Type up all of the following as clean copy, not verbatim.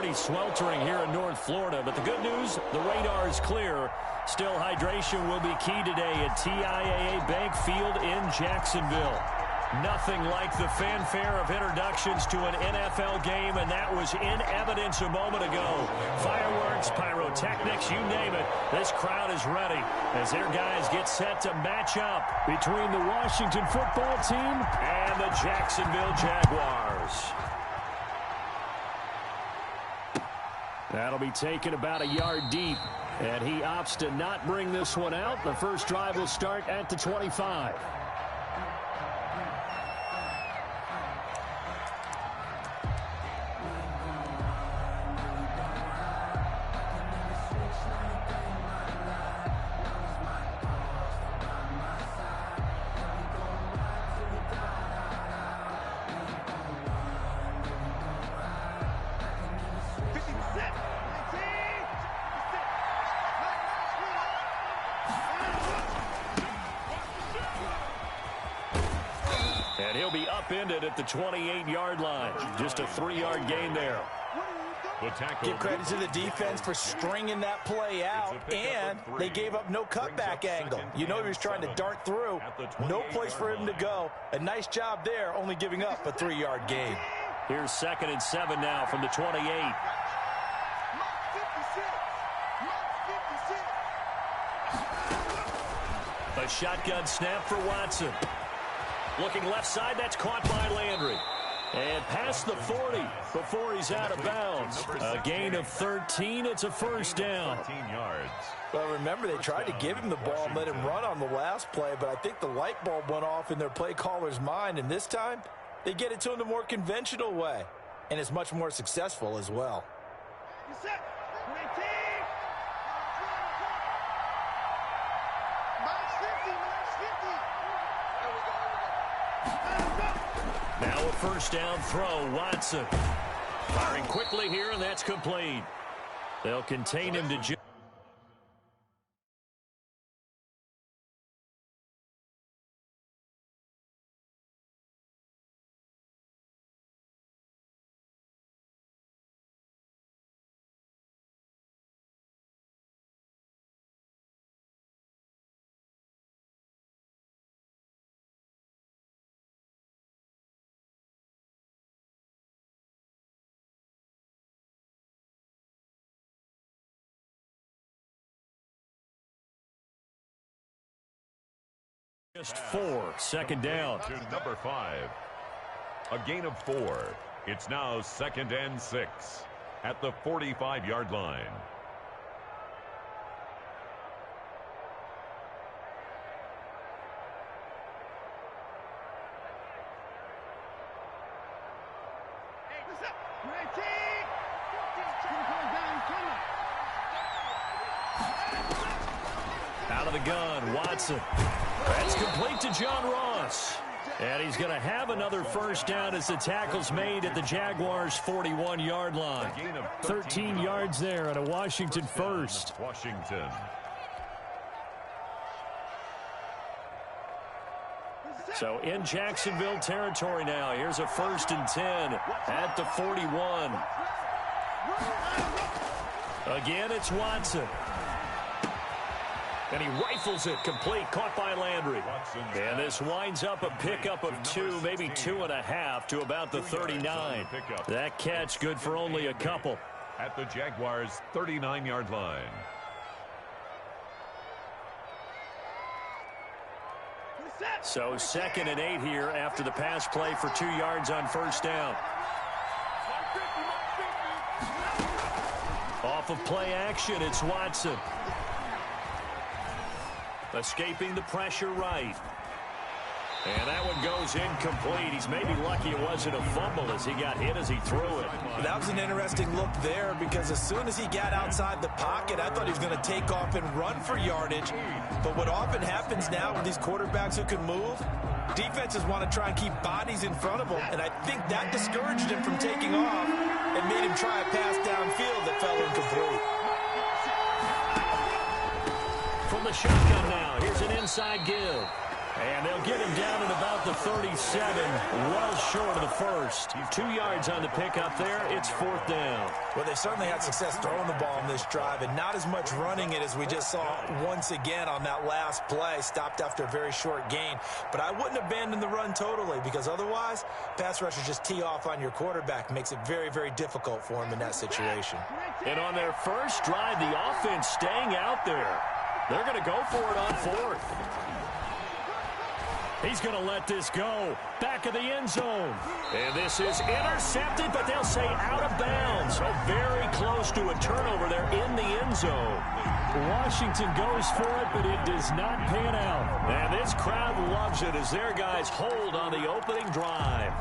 pretty sweltering here in North Florida, but the good news, the radar is clear. Still, hydration will be key today at TIAA Bank Field in Jacksonville. Nothing like the fanfare of introductions to an NFL game, and that was in evidence a moment ago. Fireworks, pyrotechnics, you name it. This crowd is ready as their guys get set to match up between the Washington football team and the Jacksonville Jaguars. That'll be taken about a yard deep, and he opts to not bring this one out. The first drive will start at the 25. And he'll be upended at the 28-yard line. Just a 3-yard gain there. Give credit to the defense for stringing that play out, and they gave up no cutback angle. You know he was trying to dart through. No place for him to go. A nice job there, only giving up a 3-yard gain. Here's 2nd and 7 now from the 28. A shotgun snap for Watson. Looking left side, that's caught by Landry. And past the 40 before he's out of bounds. A gain of 13. It's a first down. Well, remember, they tried to give him the ball and let him run on the last play, but I think the light bulb went off in their play caller's mind, and this time they get it to him the more conventional way, and it's much more successful as well. Now a first down throw, Watson. Firing quickly here, and that's complete. They'll contain him to just 4. Second down. To number 5. A gain of 4. It's now 2nd and 6 at the 45-yard line. Out of the gun, Watson. That's complete to John Ross. And he's going to have another first down as the tackle's made at the Jaguars' 41-yard line. 13 yards there and a Washington first. Washington. So in Jacksonville territory now. Here's a 1st and 10 at the 41. Again, it's Watson. And he rifles it complete, caught by Landry. And this winds up a pickup of 2, maybe 2.5 to about the 39. That catch good for only a couple. At the Jaguars' 39-yard line. So 2nd and 8 here after the pass play for 2 yards on first down. Off of play action, it's Watson. Escaping the pressure right. And that one goes incomplete. He's maybe lucky it wasn't a fumble as he got hit as he threw it. That was an interesting look there because as soon as he got outside the pocket, I thought he was going to take off and run for yardage. But what often happens now with these quarterbacks who can move, defenses want to try and keep bodies in front of them. And I think that discouraged him from taking off and made him try a pass downfield that fell incomplete. From the shotgun now, here's an inside give. And they'll get him down at about the 37, well short of the first. 2 yards on the pickup there. It's 4th down. Well, they certainly had success throwing the ball in this drive, and not as much running it as we just saw once again on that last play. Stopped after a very short gain. But I wouldn't abandon the run totally, because otherwise, pass rushers just tee off on your quarterback. Makes it very, very difficult for him in that situation. And on their first drive, the offense staying out there. They're going to go for it on 4th. He's going to let this go. Back of the end zone. And this is intercepted, but they'll say out of bounds. So very close to a turnover there in the end zone. Washington goes for it, but it does not pan out. And this crowd loves it as their guys hold on the opening drive.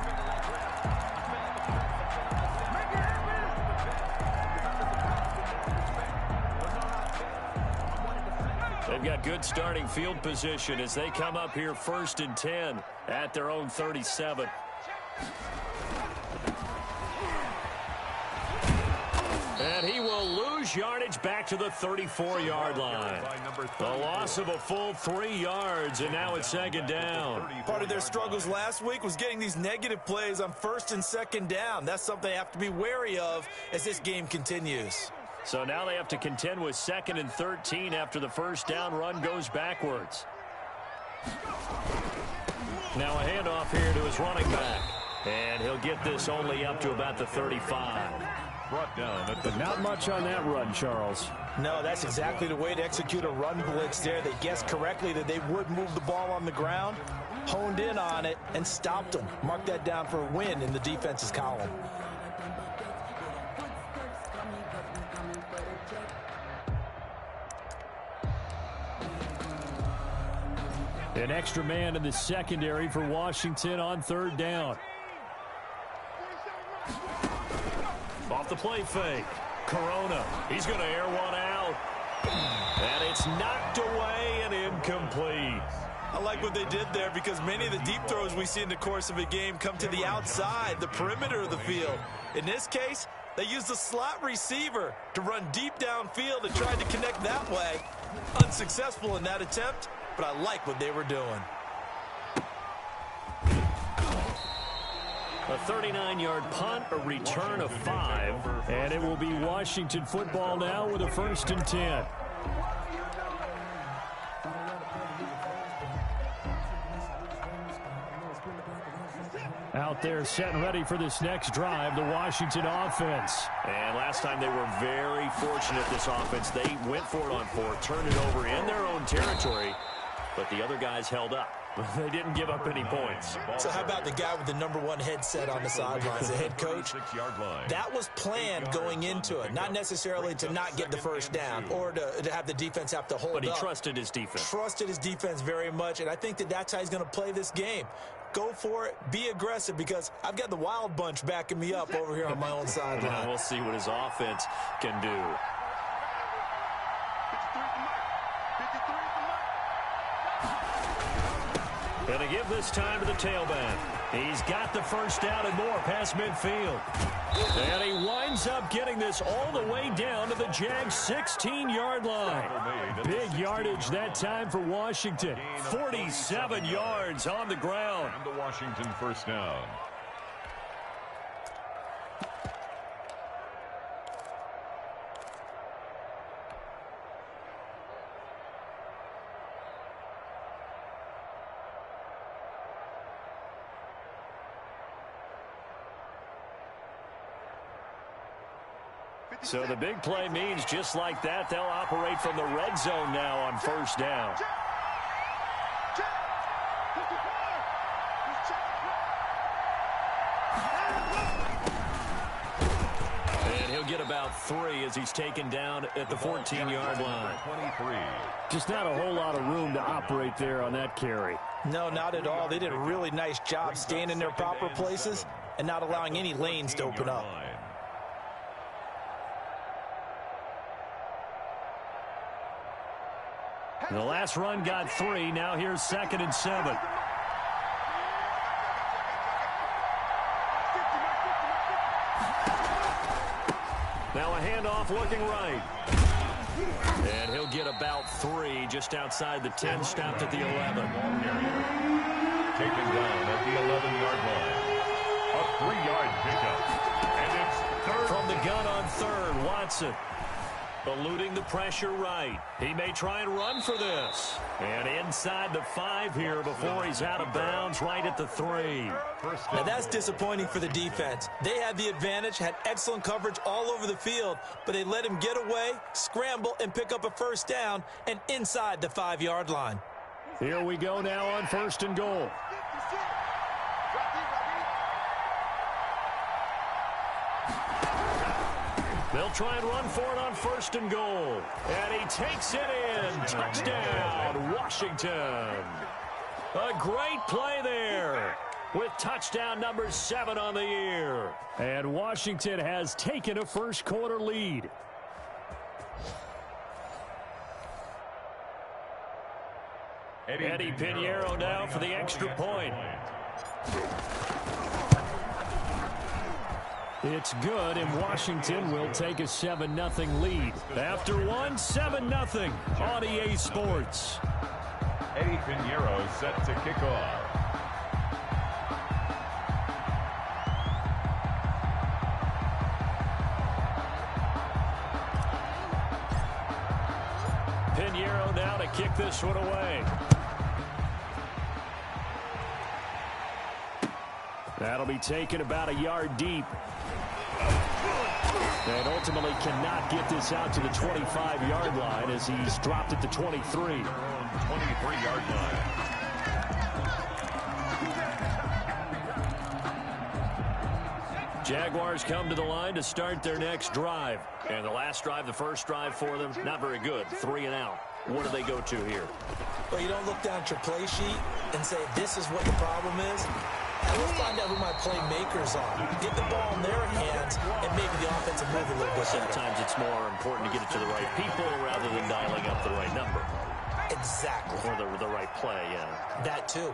They've got good starting field position as they come up here 1st and 10 at their own 37. And he will lose yardage back to the 34-yard line. The loss of a full 3 yards, and now it's 2nd down. Part of their struggles last week was getting these negative plays on 1st and 2nd down. That's something they have to be wary of as this game continues. So now they have to contend with 2nd and 13 after the first down run goes backwards. Now a handoff here to his running back. And he'll get this only up to about the 35. Brought down But not much on that run, Charles. No, that's exactly the way to execute a run blitz there. They guessed correctly that they would move the ball on the ground, honed in on it, and stopped them. Mark that down for a win in the defense's column. An extra man in the secondary for Washington on 3rd down. Off the play fake. Corona. He's going to air one out. And it's knocked away and incomplete. I like what they did there because many of the deep throws we see in the course of a game come to the outside, the perimeter of the field. In this case, they used the slot receiver to run deep downfield and tried to connect that way. Unsuccessful in that attempt, but I like what they were doing. A 39-yard punt, a return of 5, and it will be Washington football now with a 1st and 10. Out there set and ready for this next drive, the Washington offense. And last time they were very fortunate, this offense. They went for it on 4th, turned it over in their own territory, but the other guys held up. They didn't give up any points. So how about the guy with the #1 headset on the sidelines, the head coach? That was planned going into it, not necessarily to not get the first down or to have the defense have to hold up. But he trusted his defense. Trusted his defense very much, and I think that's how he's going to play this game. Go for it, be aggressive, because I've got the Wild Bunch backing me up over here on my own sideline. We'll see what his offense can do. Going to give this time to the tailback. He's got the first down and more past midfield. And he winds up getting this all the way down to the Jags' 16-yard line. Big yardage that time for Washington. 47 yards on the ground. And the Washington first down. So the big play means just like that, they'll operate from the red zone now on first down. And he'll get about 3 as he's taken down at the 14-yard line. 23. Just not a whole lot of room to operate there on that carry. No, not at all. They did a really nice job staying in their proper places and not allowing any lanes to open up. The last run got 3. Now here's 2nd and 7. Now a handoff looking right. And he'll get about 3 just outside the 10, stopped at the 11. Taken down at the 11-yard line. A 3-yard pickup. And it's third. From the gun on third, Watson. Eluding the pressure right. He may try and run for this. And inside the 5 here before he's out of bounds right at the 3. Now that's disappointing for the defense. They had the advantage, had excellent coverage all over the field, but they let him get away, scramble, and pick up a first down, and inside the 5-yard line. Here we go now on 1st and goal. They'll try and run for it on 1st and goal. And he takes it in. Touchdown, Washington. A great play there with touchdown number 7 on the year. And Washington has taken a first-quarter lead. Eddie Pinheiro now for the extra point. It's good, and Washington will take a 7-0 lead. After one, 7-0 on EA Sports. Eddie Pinheiro set to kick off. Pinheiro now to kick this one away. That'll be taken about a yard deep. And ultimately cannot get this out to the 25-yard line as he's dropped at the 23. 23-yard line. Jaguars come to the line to start their next drive. And the last drive, the first drive for them, not very good. 3 and out. What do they go to here? Well, you don't look down at your play sheet and say, this is what the problem is. And we'll find out who my playmakers are. Get the ball in their hands and maybe the offensive move a little bit better. Sometimes it's more important to get it to the right people rather than dialing up the right number. Exactly. Or the right play, yeah. That too.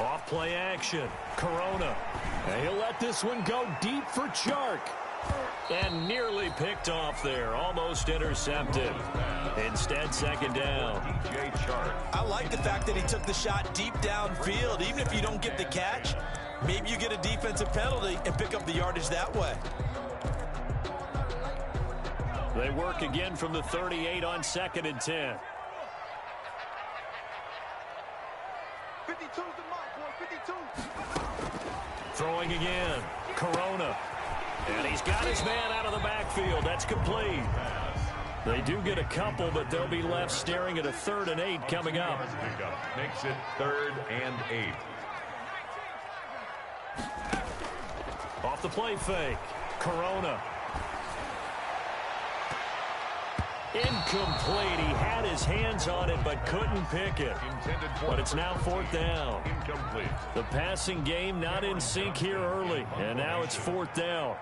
Off play action. Corona. And he'll let this one go deep for Chark. And nearly picked off there. Almost intercepted. Instead, second down. DJ Chark. I like the fact that he took the shot deep downfield. Even if you don't get the catch, maybe you get a defensive penalty and pick up the yardage that way. They work again from the 38 on 2nd and 10. 52's the mark, boy, 52. Throwing again. Corona. And he's got his man out of the backfield. That's complete. They do get a couple, but they'll be left staring at a 3rd and 8 coming up. Makes it 3rd and 8. Off the play fake. Corona. Incomplete. He had his hands on it but couldn't pick it. But it's now 4th down. Incomplete. The passing game not in sync here early. And now it's 4th down.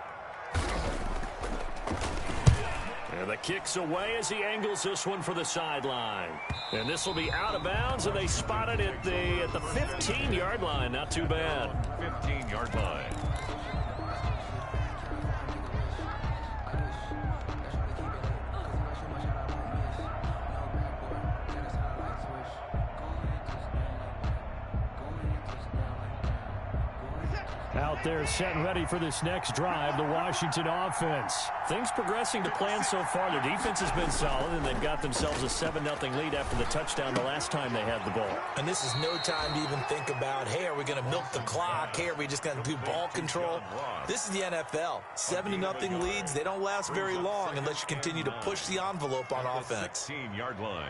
And the kick's away as he angles this one for the sideline. And this will be out of bounds, and they spot it at the 15-yard line. Not too bad. 15-yard line. Out there set and ready for this next drive, the Washington offense. Things progressing to plan so far. Their defense has been solid, and they've got themselves a 7-0 lead after the touchdown the last time they had the ball. And this is no time to even think about, hey, are we going to milk the clock? Hey, are we just going to do ball control? This is the NFL. 70-0 leads, they don't last very long unless you continue to push the envelope on offense. 16-yard line.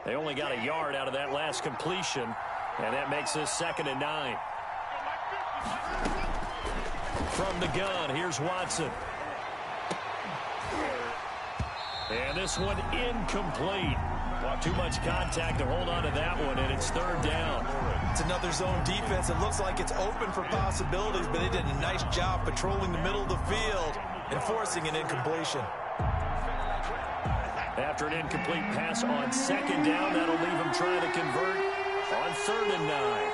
They only got a yard out of that last completion, and that makes this 2nd and 9. From the gun, here's Watson. And this one incomplete. Too much contact to hold on to that one, and it's third down. It's another zone defense. It looks like it's open for possibilities, but they did a nice job patrolling the middle of the field and forcing an incompletion. After an incomplete pass on second down, that'll leave him trying to convert on 3rd and 9.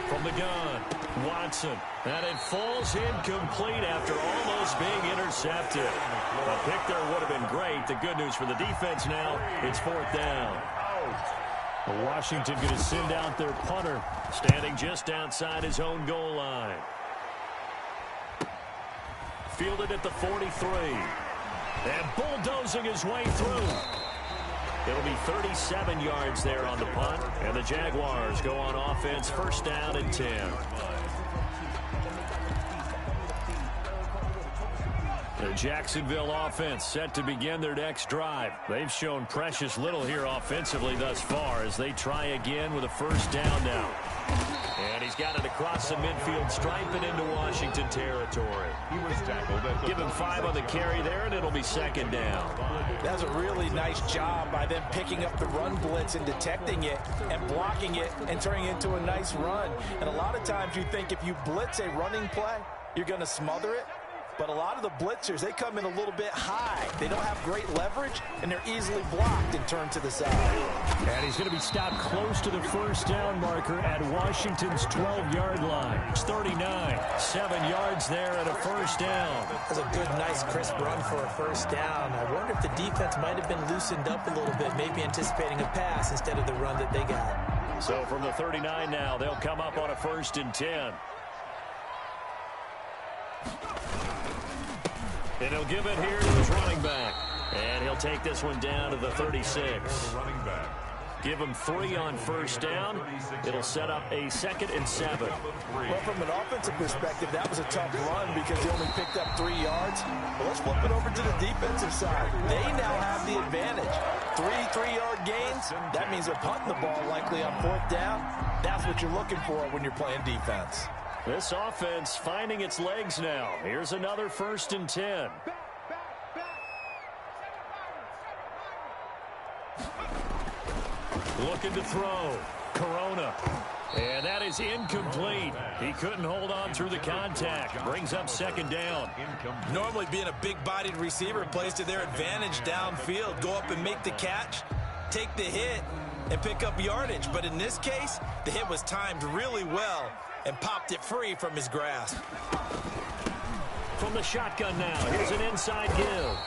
From the gun, Watson. And it falls incomplete after almost being intercepted. A pick there would have been great. The good news for the defense now, it's 4th down. Washington going to send out their punter, standing just outside his own goal line. Fielded at the 43. And bulldozing his way through. It'll be 37 yards there on the punt. And the Jaguars go on offense, 1st down and 10. The Jacksonville offense set to begin their next drive. They've shown precious little here offensively thus far as they try again with a 1st down now. And he's got it across the midfield stripe and into Washington territory. He was tackled at Give him 5 on the carry there, and it'll be 2nd down. That's a really nice job by them picking up the run blitz and detecting it and blocking it and turning it into a nice run. And a lot of times you think if you blitz a running play, you're going to smother it. But a lot of the blitzers, they come in a little bit high. They don't have great leverage, and they're easily blocked and turned to the side. And he's going to be stopped close to the 1st down marker at Washington's 12-yard line. It's 39, 7 yards there at a 1st down. That's a good, nice, crisp run for a 1st down. I wonder if the defense might have been loosened up a little bit, maybe anticipating a pass instead of the run that they got. So from the 39 now, they'll come up on a 1st and 10. And he'll give it here to his running back. And he'll take this one down to the 36. Give him 3 on 1st down. It'll set up a 2nd and 7. Well, from an offensive perspective, that was a tough run because he only picked up 3 yards. But let's flip it over to the defensive side. They now have the advantage. 3 3-yard gains. That means they're punting the ball likely on 4th down. That's what you're looking for when you're playing defense. This offense finding its legs now. Here's another 1st and 10. Looking to throw. Corona. And that is incomplete. He couldn't hold on through the contact. Brings up 2nd down. Normally being a big-bodied receiver plays to their advantage downfield. Go up and make the catch, take the hit, and pick up yardage. But in this case, the hit was timed really well and popped it free from his grasp. From the shotgun now, here's an inside give.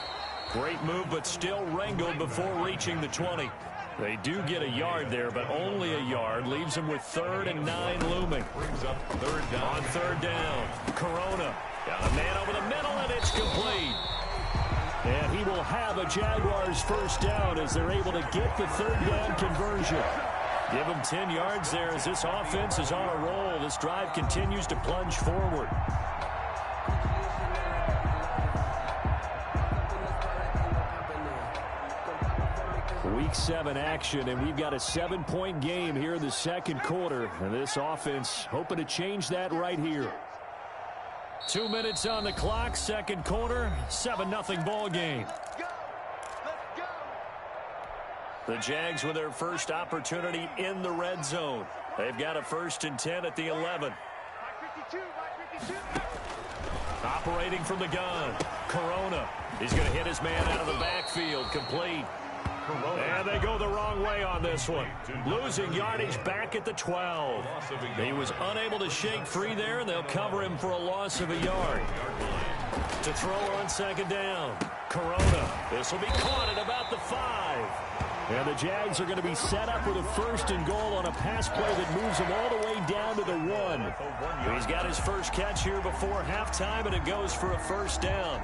Great move, but still wrangled before reaching the 20. They do get a yard there, but only a yard. Leaves them with 3rd and 9 looming. Brings up 3rd down. On 3rd down, Corona. Got a man over the middle, and it's complete. And he will have a Jaguars 1st down as they're able to get the 3rd down conversion. Give him 10 yards there as this offense is on a roll. This drive continues to plunge forward. Week 7 action, and we've got a 7-point game here in the 2nd quarter. And this offense hoping to change that right here. 2 minutes on the clock, 2nd quarter, 7-0 ball game. The Jags with their first opportunity in the red zone. They've got a 1st and 10 at the 11. Operating from the gun, Corona. He's going to hit his man out of the backfield, complete. And they go the wrong way on this one. Losing yardage back at the 12. He was unable to shake free there, and they'll cover him for a loss of a yard. To throw on 2nd down, Corona. This will be caught at about the 5. And the Jags are going to be set up with a 1st and goal on a pass play that moves him all the way down to the 1. He's got his first catch here before halftime, and it goes for a 1st down.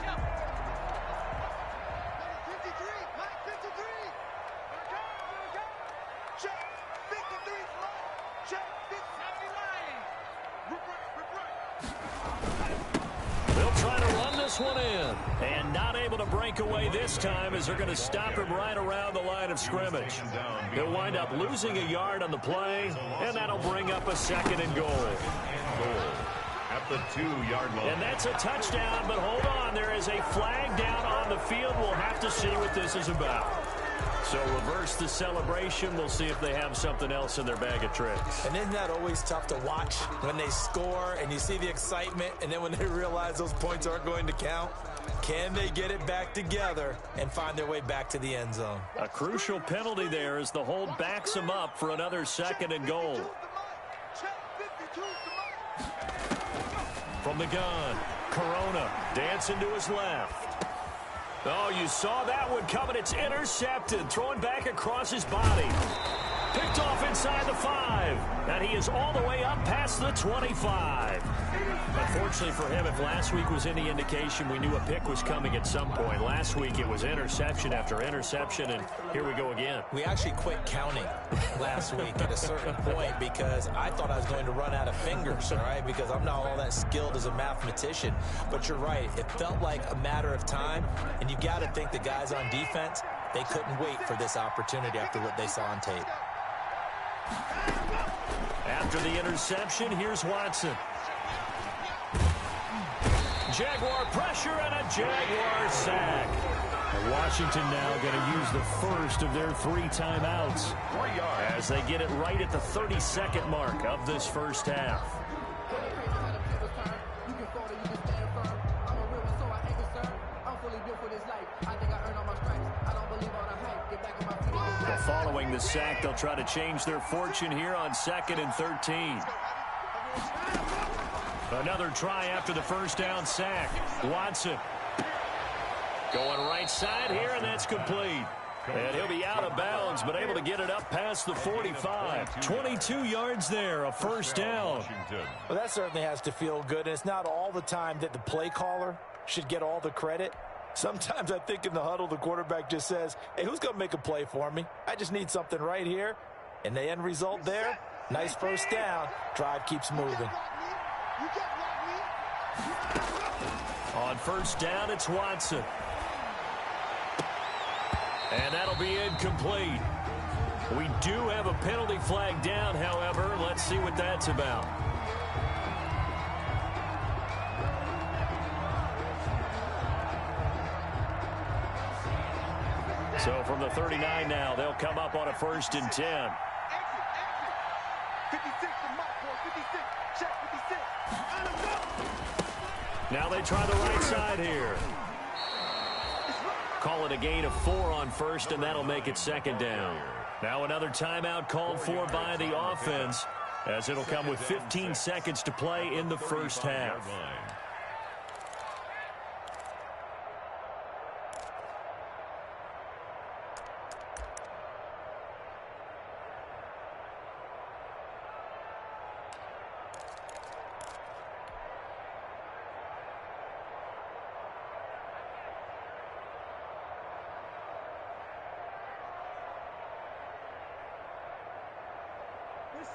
One in, and not able to break away this time as they're going to stop him right around the line of scrimmage. He'll wind up losing a yard on the play, and that'll bring up a 2nd and goal. at the 2-yard line. And that's a touchdown, but hold on. There is a flag down on the field. We'll have to see what this is about. So reverse the celebration. We'll see if they have something else in their bag of tricks. And isn't that always tough to watch when they score and you see the excitement, and then when they realize those points aren't going to count? Can they get it back together and find their way back to the end zone? A crucial penalty there as the hold backs them up for another 2nd and goal. From the gun, Corona dancing to his left. Oh, you saw that one coming. It's intercepted. Throwing back across his body. Picked off inside the 5. And he is all the way up past the 25. Unfortunately for him, if last week was any indication, we knew a pick was coming at some point. Last week it was interception after interception, and here we go again. We actually quit counting last week at a certain point because I thought I was going to run out of fingers, all right, because I'm not all that skilled as a mathematician. But you're right. It felt like a matter of time, and you got to think the guys on defense, they couldn't wait for this opportunity after what they saw on tape. After the interception, here's Watson. Jaguar pressure and a Jaguar sack. Washington now going to use the first of their 3 timeouts as they get it right at the 32nd mark of this first half. Well, following the sack, they'll try to change their fortune here on 2nd and 13. Another try after the first down sack. Watson going right side here, and that's complete. And he'll be out of bounds, but able to get it up past the 45. 22 yards there, a first down. Well, that certainly has to feel good, and it's not all the time that the play caller should get all the credit. Sometimes I think in the huddle, the quarterback just says, hey, who's going to make a play for me? I just need something right here. And the end result there, nice first down. Drive keeps moving. On first down, it's Watson. And that'll be incomplete. We do have a penalty flag down, however. Let's see what that's about. So from the 39 now, they'll come up on a 1st and 10. 56 to Mark, 56. Check 56. Now they try the right side here. Call it a gain of 4 on first, and that'll make it 2nd down. Now another timeout called for by the offense, as it'll come with 15 seconds to play in the first half.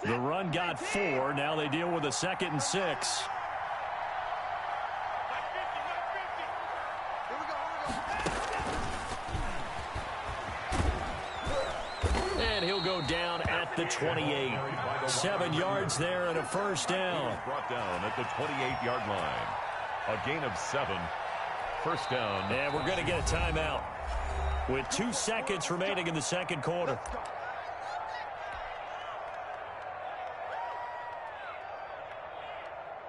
The run got 4. Now they deal with a 2nd and 6. And he'll go down at the 28. 7 yards there and a first down. Brought down at the 28-yard line. A gain of 7. First down. And we're going to get a timeout with 2 seconds remaining in the 2nd quarter.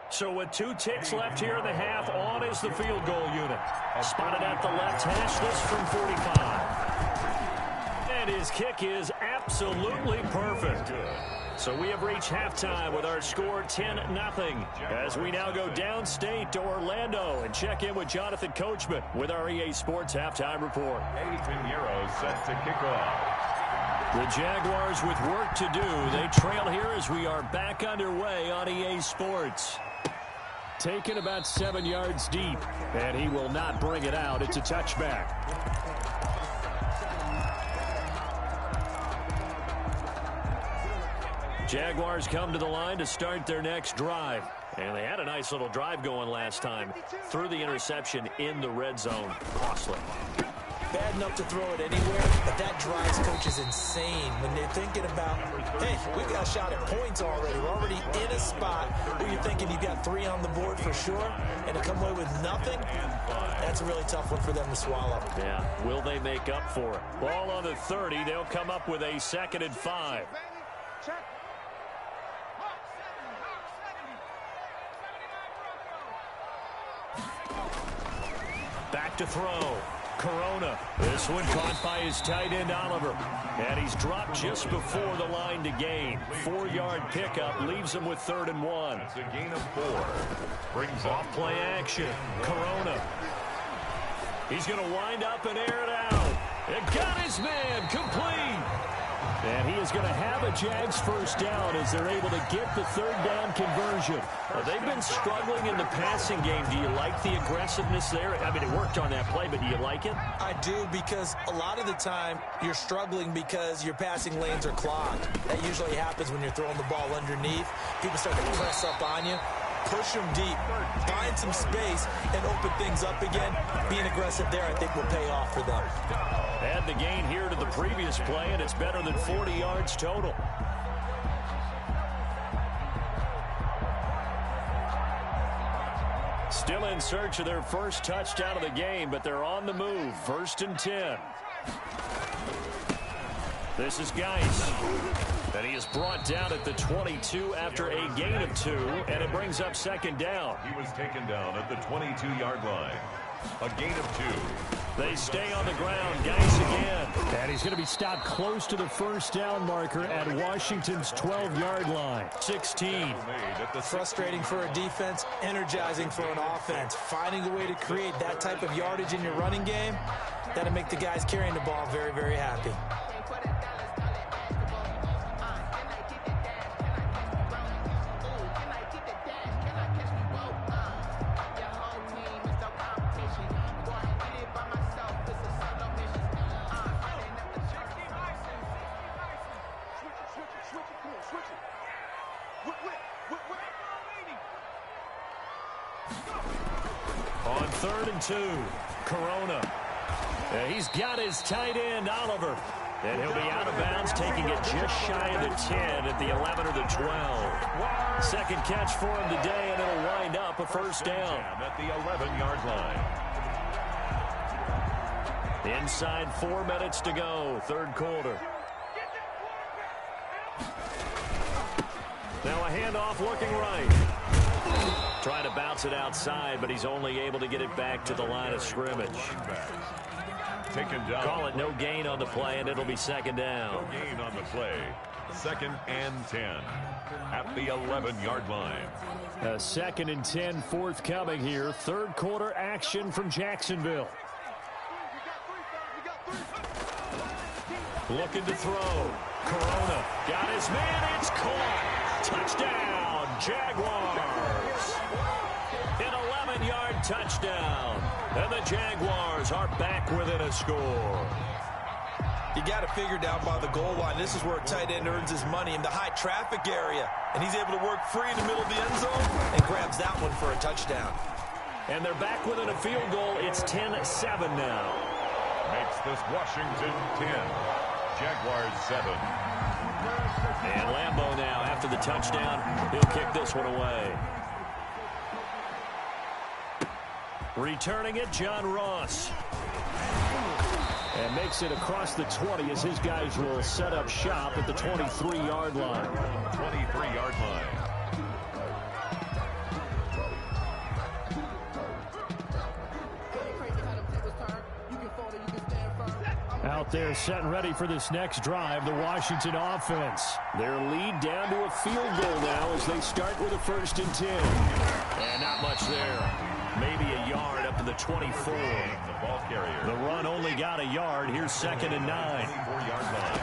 So with 2 ticks left here in the half, on is the field goal unit. Spotted at the left hash, this from 45. And his kick is absolutely perfect. So we have reached halftime with our score 10-0. As we now go downstate to Orlando and check in with Jonathan Coachman with our EA Sports Halftime Report. Pinheiro set to kick off. The Jaguars with work to do. They trail here as we are back underway on EA Sports. Taken about 7 yards deep, and he will not bring it out. It's a touchback. Jaguars come to the line to start their next drive. And they had a nice little drive going last time through the interception in the red zone. Costly. Bad wide enough to throw it anywhere, but that drives coaches insane when they're thinking about, hey, we've got a shot at points already. We're already in a spot where you're thinking you've got 3 on the board for sure, and to come away with nothing, that's a really tough one for them to swallow. Yeah, will they make up for it? Ball on the 30. They'll come up with a 2nd and 5. Back to throw. Corona. This one caught by his tight end, Oliver. And he's dropped just before the line to gain. 4-yard pickup leaves him with 3rd and 1. It's a gain of 4. Brings off play action. Corona. He's going to wind up and air it out. It got his man complete. And he is going to have a Jags first down as they're able to get the 3rd down conversion. They've been struggling in the passing game. Do you like the aggressiveness there? I mean, it worked on that play, but do you like it? I do, because a lot of the time you're struggling because your passing lanes are clogged. That usually happens when you're throwing the ball underneath. People start to press up on you. Push them deep, find some space, and open things up again. Being aggressive there, I think, will pay off for them. Add the gain here to the previous play, and it's better than 40 yards total. Still in search of their first touchdown of the game, but they're on the move. 1st and 10. This is Geis. And he is brought down at the 22 after a gain of 2, and it brings up 2nd down. He was taken down at the 22-yard line. A gain of 2. They stay on the ground. Geis again. And he's going to be stopped close to the first down marker at Washington's 12-yard line. 16. Frustrating for a defense, energizing for an offense. Finding a way to create that type of yardage in your running game, that'll make the guys carrying the ball very, very happy. On 3rd and 2, Corona. He's got his tight end, Oliver. And he'll be out of bounds, taking it just shy of the 10 at the 11 or the 12. Second catch for him today, and it'll wind up a first down. At the 11-yard line. Inside 4 minutes to go, 3rd quarter. Now a handoff looking right. Trying to bounce it outside, but he's only able to get it back to the line of scrimmage. Taken down. Call it no gain on the play, and it'll be 2nd down. No gain on the play. 2nd and 10 at the 11-yard line. A 2nd and 10 forthcoming here. 3rd quarter action from Jacksonville. Looking to throw. Corona got his man. It's caught. Touchdown, Jaguars. An 11-yard touchdown. And the Jaguars are back within a score. You got to figure down by the goal line. This is where a tight end earns his money, in the high traffic area. And he's able to work free in the middle of the end zone and grabs that one for a touchdown. And they're back within a field goal. It's 10-7 now. Makes this Washington 10. Jaguars 7. And Lambeau now, after the touchdown, he'll kick this one away. Returning it, John Ross. And makes it across the 20 as his guys will set up shop at the 23-yard line. 23-yard line. Out there set and ready for this next drive, the Washington offense. Their lead down to a field goal now as they start with a 1st and 10. And not much there. Maybe a yard up to the 24. The ball carrier. The run only got a yard. Here's 2nd and 9. 24-yard line.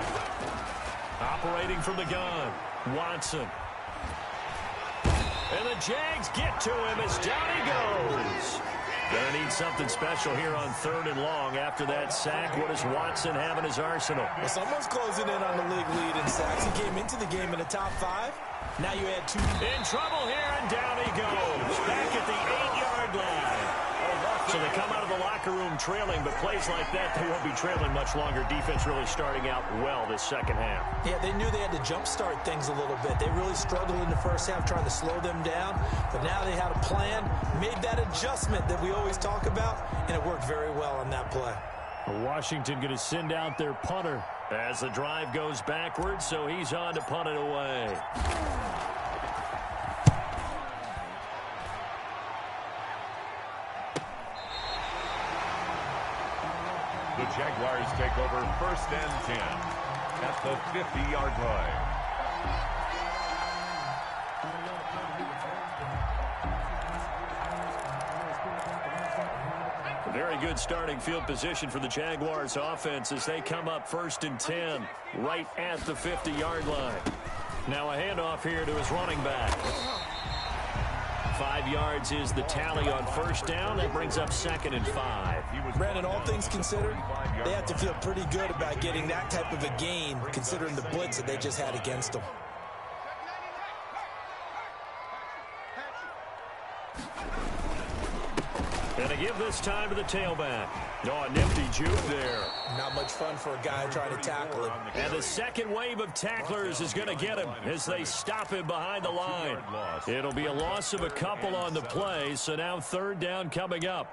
Operating from the gun, Watson. And the Jags get to him as down he goes. Gonna need something special here on 3rd and long after that sack. What does Watson have in his arsenal? Well, someone's closing in on the league lead in sacks. He came into the game in the top 5. Now you add 2. In trouble here, and down he goes. Back at the 8-yard line. So So they come out of the locker room trailing, but plays like that, they won't be trailing much longer. Defense really starting out well this second half. Yeah, they knew they had to jumpstart things a little bit. They really struggled in the first half trying to slow them down, but now they had a plan, made that adjustment that we always talk about, and it worked very well on that play. Washington going to send out their punter as the drive goes backwards, so he's on to punt it away. The Jaguars take over 1st and 10 at the 50-yard line. A very good starting field position for the Jaguars offense as they come up 1st and 10 right at the 50-yard line. Now a handoff here to his running back. 5 yards is the tally on 1st down. That brings up 2nd and 5. Brandon, all things considered, they have to feel pretty good about getting that type of a gain considering the blitz that they just had against them. And they give this time to the tailback. Oh, a nifty juke there. Not much fun for a guy trying to tackle him. And the second wave of tacklers is going to get him as they stop him behind the line. It'll be a loss of a couple on the play, so now 3rd down coming up.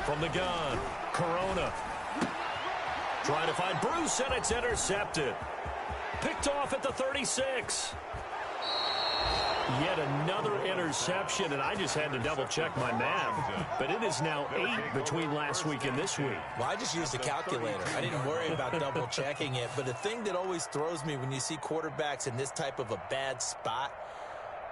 From the gun, Corona. Trying to find Bruce, and it's intercepted. Picked off at the 36. Yet another interception, and I just had to double-check my math. But it is now 8 between last week and this week. Well, I just used a calculator. I didn't worry about double-checking it. But the thing that always throws me when you see quarterbacks in this type of a bad spot,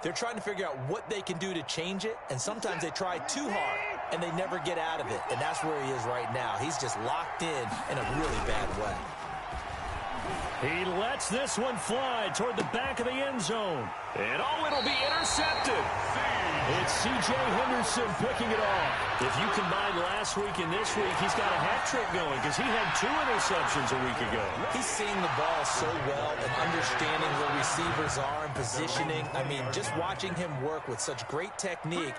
they're trying to figure out what they can do to change it, and sometimes they try too hard, and they never get out of it. And that's where he is right now. He's just locked in a really bad way. He lets this one fly toward the back of the end zone. And, oh, it'll be intercepted. It's C.J. Henderson picking it off. If you combine last week and this week, he's got a hat trick going because he had 2 interceptions a week ago. He's seeing the ball so well and understanding where receivers are and positioning. I mean, just watching him work with such great technique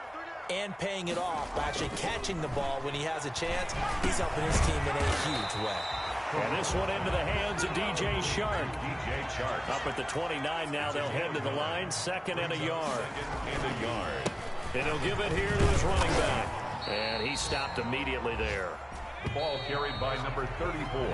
and paying it off by actually catching the ball when he has a chance, he's helping his team in a huge way. And this one into the hands of DJ Shark. Up at the 29 now, they'll head to the line. 2nd and a yard. And he'll give it here to his running back. And he stopped immediately there. The ball carried by number 34.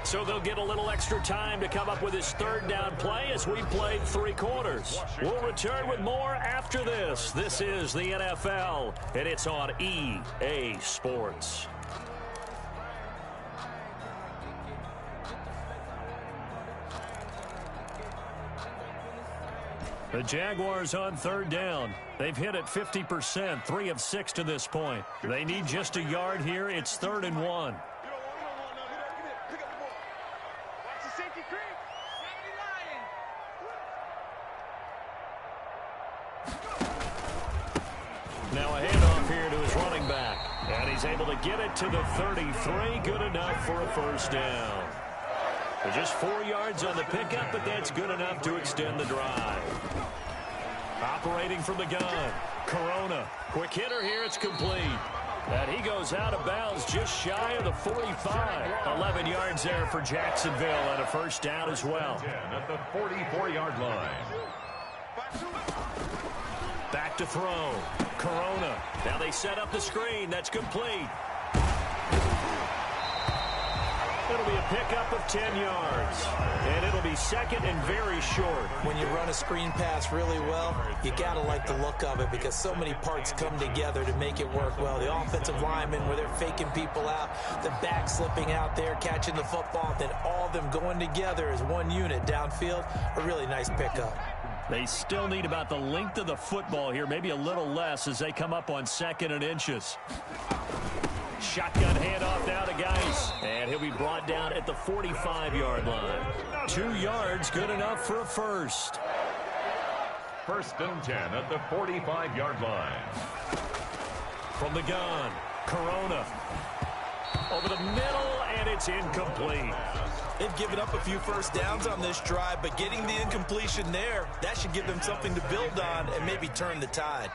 So they'll get a little extra time to come up with his 3rd down play as we played 3 quarters. We'll return with more after this. This is the NFL, and it's on EA Sports. The Jaguars on 3rd down. They've hit it 50%, 3 of 6 to this point. They need just a yard here. It's 3rd and 1. Now a handoff here to his running back. And he's able to get it to the 33. Good enough for a 1st down. Just 4 yards on the pickup, but that's good enough to extend the drive. Operating from the gun, Corona. Quick hitter here, it's complete. And he goes out of bounds just shy of the 45. 11 yards there for Jacksonville and a 1st down as well. At the 44-yard line. Back to throw, Corona. Now they set up the screen, that's complete. It'll be a pickup of 10 yards. And it'll be 2nd and very short. When you run a screen pass really well, you got to like the look of it because so many parts come together to make it work well. The offensive linemen where they're faking people out, the back slipping out there, catching the football, then all of them going together as one unit downfield. A really nice pickup. They still need about the length of the football here, maybe a little less as they come up on 2nd and inches. Shotgun handoff now to Geis. And he'll be brought down at the 45-yard line. 2 yards, good enough for a 1st. 1st and 10 at the 45-yard line. From the gun, Corona. Over the middle, and it's incomplete. They've given up a few first downs on this drive, but getting the incompletion there, that should give them something to build on and maybe turn the tide.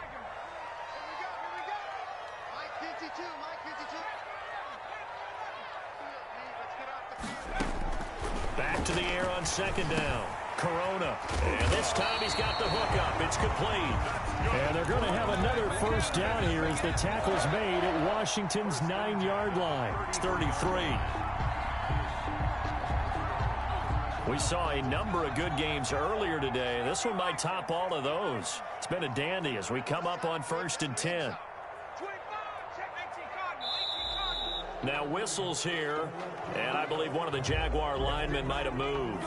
Back to the air on second down. Corona. And this time he's got the hook up. It's complete. And they're going to have another first down here as the tackle's made at Washington's 9-yard line. It's 33. We saw a number of good games earlier today. This one might top all of those. It's been a dandy as we come up on 1st and 10. Now whistles here, and I believe one of the Jaguar linemen might have moved.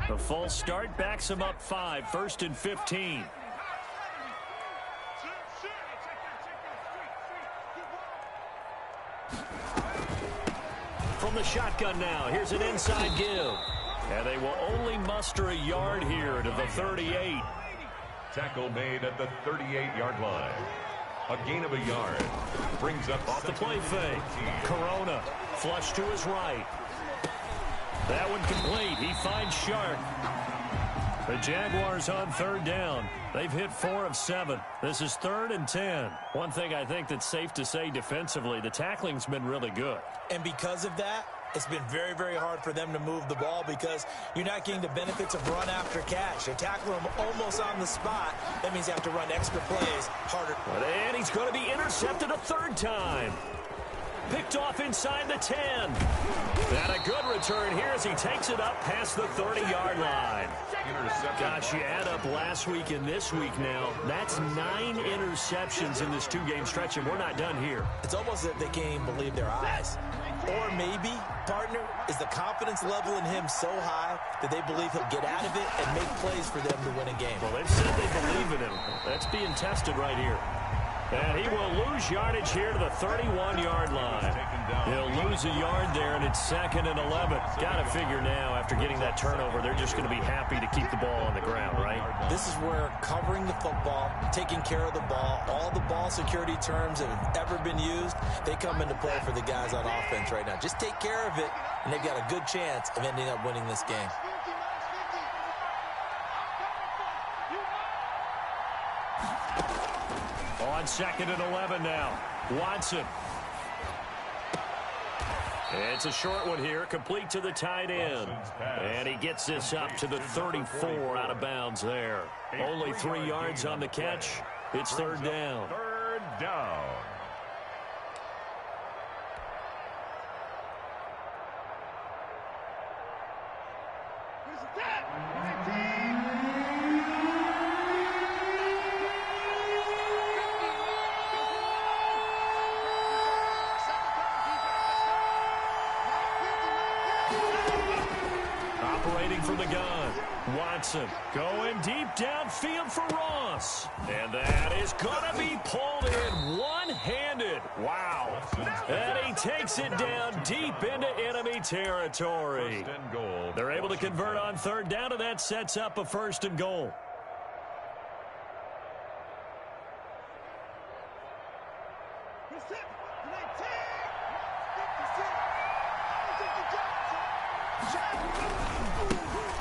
The full start backs him up 5, 1st and 15. From the shotgun now, here's an inside give. And they will only muster a yard here to the 38. Tackle made at the 38-yard line. A gain of a yard. Brings up off the play fake. Corona, flush to his right. That one complete. He finds Shark. The Jaguars on 3rd down. They've hit 4 of 7. This is 3rd and 10. One thing I think that's safe to say defensively, the tackling's been really good. And because of that, it's been very, very hard for them to move the ball because you're not getting the benefits of run after catch. You're tackling them almost on the spot. That means you have to run extra plays harder. And he's going to be intercepted a 3rd time. Picked off inside the 10. And a good return here as he takes it up past the 30-yard line. Gosh, you add up last week and this week now. That's 9 interceptions in this 2-game stretch, and we're not done here. It's almost as if they can't even believe their eyes. Or maybe, partner, is the confidence level in him so high that they believe he'll get out of it and make plays for them to win a game. Well, they've said they believe in him. That's being tested right here. And he will lose yardage here to the 31-yard line. He'll lose a yard there, and it's 2nd and 11. Got to figure now, after getting that turnover, they're just going to be happy to keep the ball on the ground, right? This is where covering the football, taking care of the ball, all the ball security terms that have ever been used, they come into play for the guys on offense right now. Just take care of it, and they've got a good chance of ending up winning this game. On 2nd and 11 now. Watson. It's a short one here, complete to the tight end. And he gets this up to the 34 out of bounds there. Only 3 yards on the catch. It's 3rd down. 3rd down. From the gun. Watson going deep downfield for Ross. And that is going to be pulled in one-handed. Wow. And he takes it down deep into enemy territory. They're able to convert on 3rd down, and that sets up a 1st and goal.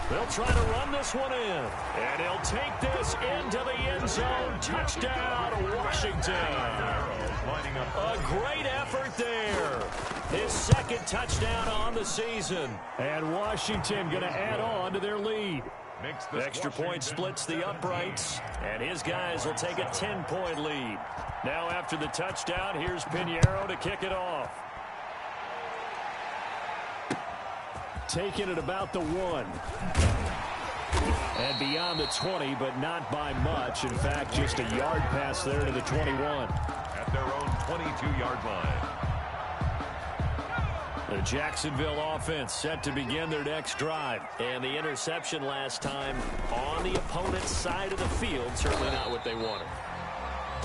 They'll try to run this one in. And he'll take this into the end zone. Touchdown, Washington. A great effort there. His 2nd touchdown on the season. And Washington going to add on to their lead. Extra point splits the uprights. And his guys will take a 10-point lead. Now after the touchdown, here's Pinheiro to kick it off. Taking it about the 1. And beyond the 20, but not by much. In fact, just a yard pass there to the 21. At their own 22-yard line. The Jacksonville offense set to begin their next drive. And the interception last time on the opponent's side of the field, certainly not what they wanted.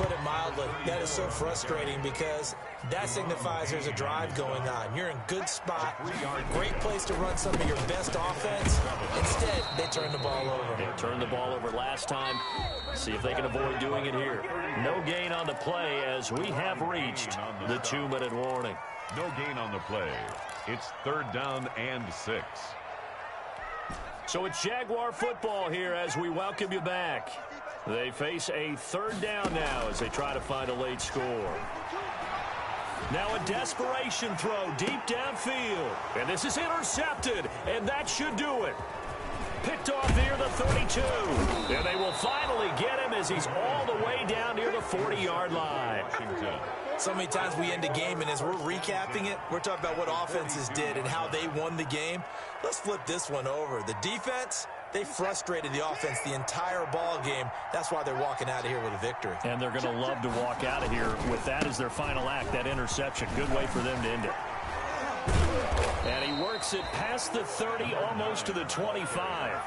put it mildly. That is so frustrating because that signifies there's a drive going on. You're in good spot, great place to run some of your best offense. Instead, they turn the ball over. They turned the ball over last time. See if they can avoid doing it here. No gain on the play as we have reached the 2-minute warning. No gain on the play. It's 3rd down and 6. So it's Jaguar football here as we welcome you back. They face a 3rd down now as they try to find a late score. Now a desperation throw deep downfield. And this is intercepted, and that should do it. Picked off near the 32. And they will finally get him as he's all the way down near the 40-yard line. So many times we end a game, and as we're recapping it, we're talking about what offenses did and how they won the game. Let's flip this one over. The defense, they frustrated the offense the entire ball game. That's why they're walking out of here with a victory. And they're going to love to walk out of here with that as their final act, that interception. Good way for them to end it. And he works it past the 30, almost to the 25.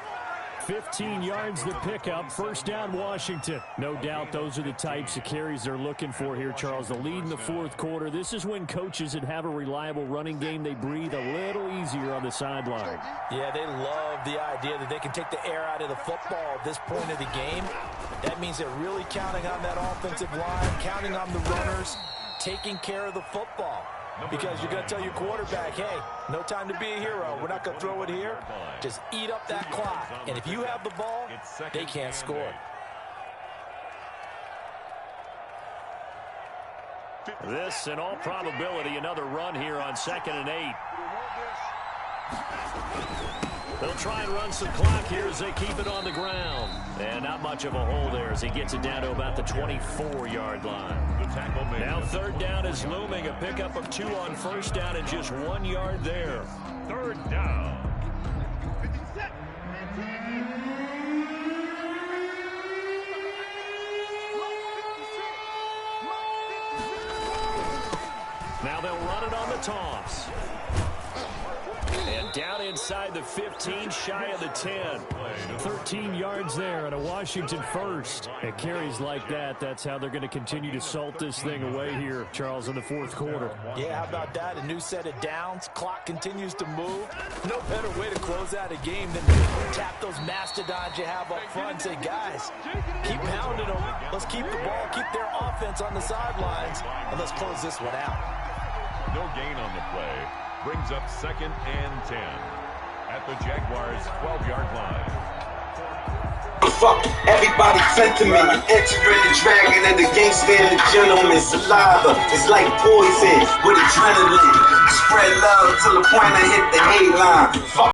15 yards the pickup. 1st down, Washington. No doubt those are the types of carries they're looking for here, Charles. The lead in the 4th quarter. This is when coaches that have a reliable running game, they breathe a little easier on the sideline. Yeah, they love the idea that they can take the air out of the football at this point of the game. That means they're really counting on that offensive line, counting on the runners, taking care of the football. Because you're going to tell your quarterback, hey, no time to be a hero. We're not going to throw it here. Just eat up that clock. And if you have the ball, they can't score. This, in all probability, another run here on 2nd and 8. They'll try and run some clock here as they keep it on the ground. And not much of a hole there as he gets it down to about the 24-yard line. Now 3rd down is looming. A pickup of 2 on 1st down and just 1 yard there. 3rd down. Now they'll run it on the toss. And down inside the 15, shy of the 10. 13 yards there and a Washington first. And carries like that, that's how they're going to continue to salt this thing away here, Charles, in the 4th quarter. Yeah, how about that? A new set of downs. Clock continues to move. No better way to close out a game than tap those mastodons you have up front and say, guys, keep pounding them. Let's keep the ball, keep their offense on the sidelines, and let's close this one out. No gain on the play. Brings up 2nd and 10 at the Jaguars' 12-yard line. Fuck everybody sentiment. You entering the dragon and the gangster and the gentleman. Saliva is like poison with adrenaline. I spread love till the point I hit the hate line. Fuck